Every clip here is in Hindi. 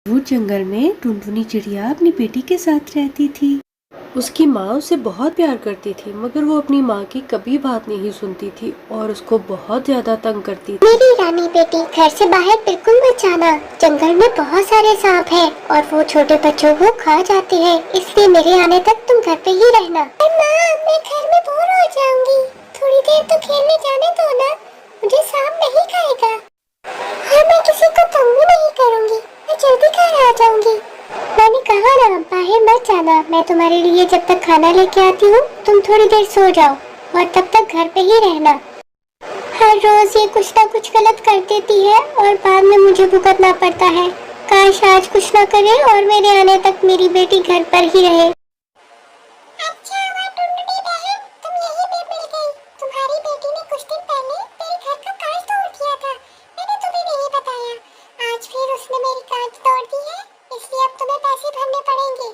वो जंगल में टुनटुनी चिड़िया अपनी बेटी के साथ रहती थी। उसकी माँ उसे बहुत प्यार करती थी, मगर वो अपनी माँ की कभी बात नहीं सुनती थी और उसको बहुत ज्यादा तंग करती थी। मेरी रानी बेटी, घर से बाहर बिल्कुल मत जाना। जंगल में बहुत सारे सांप हैं और वो छोटे बच्चों को खा जाते हैं, इसलिए मेरे आने तक तुम घर पे ही रहना। माँ, मैं घर में बोर हो जाऊंगी, थोड़ी देर तो खेलने जाने दो ना, मुझे सांप नहीं खाएगा और मैं किसी को तंग भी नहीं करूंगी, मैं जल्दी घर आ जाऊंगी। मैंने कहा ना, बाहर मत जाना। मैं तुम्हारे लिए जब तक खाना लेके आती हूँ तुम थोड़ी देर सो जाओ और तब तक घर पे ही रहना। हर रोज ये कुछ ना कुछ गलत कर देती है और बाद में मुझे भुगतना पड़ता है। काश आज कुछ ना करे और मेरे आने तक मेरी बेटी घर पर ही रहे। अच्छा हुआ टुनटुनी बहन, तुम यहीं पे मिल गई। तुम्हारी बेटी ने कुछ दिन पहले तेरे घर का कांच तोड़ दिया था, मैंने तुम्हें नहीं बताया। आज फिर उसने मेरी कांच तोड़ दी है, इसलिए अब तुम्हें पैसे भरने पड़ेंगे।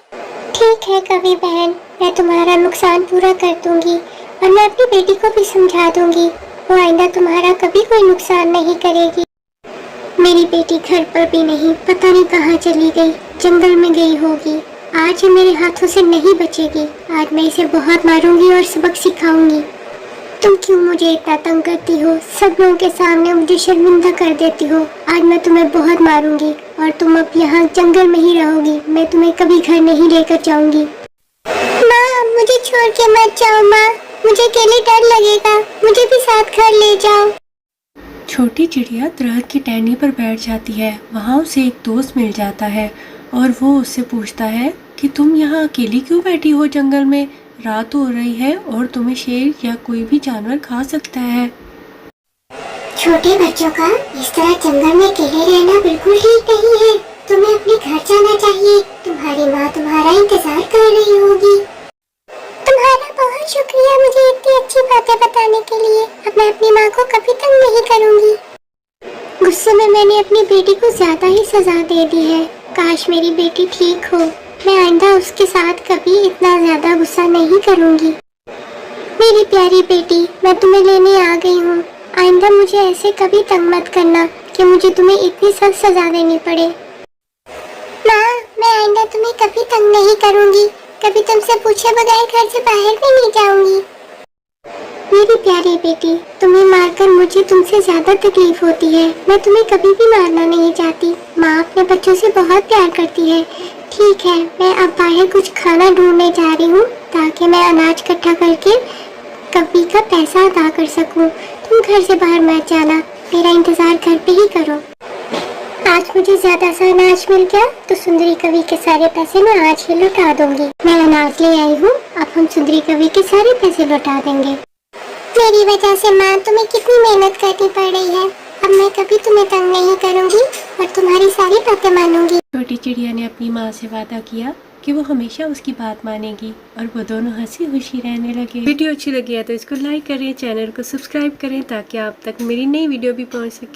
ठीक है कवि बहन, मैं तुम्हारा नुकसान पूरा कर दूंगी और मैं अपनी बेटी को भी समझा दूंगी, वो आइंदा तुम्हारा कभी कोई नुकसान नहीं करेगी। मेरी बेटी घर पर भी नहीं, पता नहीं कहाँ चली गई, जंगल में गई होगी। आज ये मेरे हाथों से नहीं बचेगी, आज मैं इसे बहुत मारूंगी और सबक सिखाऊंगी। तुम क्यों मुझे इतना तंग करती हो? सब लोगों के सामने मुझे शर्मिंदा कर देती हो। आज मैं तुम्हें बहुत मारूंगी और तुम अब यहाँ जंगल में ही रहोगी, मैं तुम्हें कभी घर नहीं लेकर जाऊंगी। माँ, मुझे छोड़ के मत जाओ माँ, मुझे अकेले डर लगेगा, मुझे भी साथ घर ले जाओ। छोटी चिड़िया दरख्त की टहनी पर बैठ जाती है। वहाँ उसे एक दोस्त मिल जाता है और वो उससे पूछता है कि तुम यहाँ अकेली क्यों बैठी हो जंगल में? रात हो रही है और तुम्हें शेर या कोई भी जानवर खा सकता है। छोटे बच्चों का इस तरह जंगल में अकेले रहना बिल्कुल ठीक नहीं है, तुम्हें अपने घर जाना चाहिए। तुम्हारी माँ तुम्हारा इंतजार कर रही होगी। तुम्हारा बहुत शुक्रिया मुझे इतनी अच्छी बातें बताने के लिए। अब मैं अपनी माँ को कभी तंग नहीं करूँगी। गुस्से में मैंने अपनी बेटी को ज्यादा ही सजा दे दी है। काश मेरी बेटी ठीक हो, मैं आइंदा उसके साथ कभी इतना ज्यादा गुस्सा नहीं करूँगी। मेरी प्यारी बेटी, मैं तुम्हें लेने आ गई हूँ। आइंदा मुझे ऐसे कभी तंग मत करना कि मुझे तुम्हें इतनी सख्त सजा देनी पड़े। माँ, मैं आइंदा तुम्हें कभी तंग नहीं करूँगी, कभी तुमसे पूछे बगैर घर से बाहर भी नहीं जाऊंगी। मेरी प्यारी बेटी, तुम्हें मारकर मुझे तुमसे ज्यादा तकलीफ होती है। मैं तुम्हें कभी भी मारना नहीं चाहती। माँ अपने बच्चों से बहुत प्यार करती है। ठीक है, मैं अब बाहर कुछ खाना ढूंढने जा रही हूँ ताकि मैं अनाज इकट्ठा करके कभी का पैसा अदा कर सकूँ। तुम घर से बाहर मत जाना, मेरा इंतजार घर पे ही करो। आज मुझे ज्यादा सा अनाज मिल गया तो सुंदरी कवि के सारे पैसे मैं आज ही लौटा दूंगी। मैं अनाज ले आई हूँ, अब हम सुंदरी कवि के सारे पैसे लौटा देंगे। मेरी वजह से माँ तुम्हें कितनी मेहनत करनी पड़ रही है। अब मैं कभी तुम्हें तंग नहीं करूँगी और तुम्हारी सारी बातें मानूंगी। छोटी चिड़िया ने अपनी माँ से वादा किया कि वो हमेशा उसकी बात मानेगी और वो दोनों हंसी खुशी रहने लगे। वीडियो अच्छी लगी है तो इसको लाइक करें, चैनल को सब्सक्राइब करें ताकि आप तक मेरी नई वीडियो भी पहुँच सके।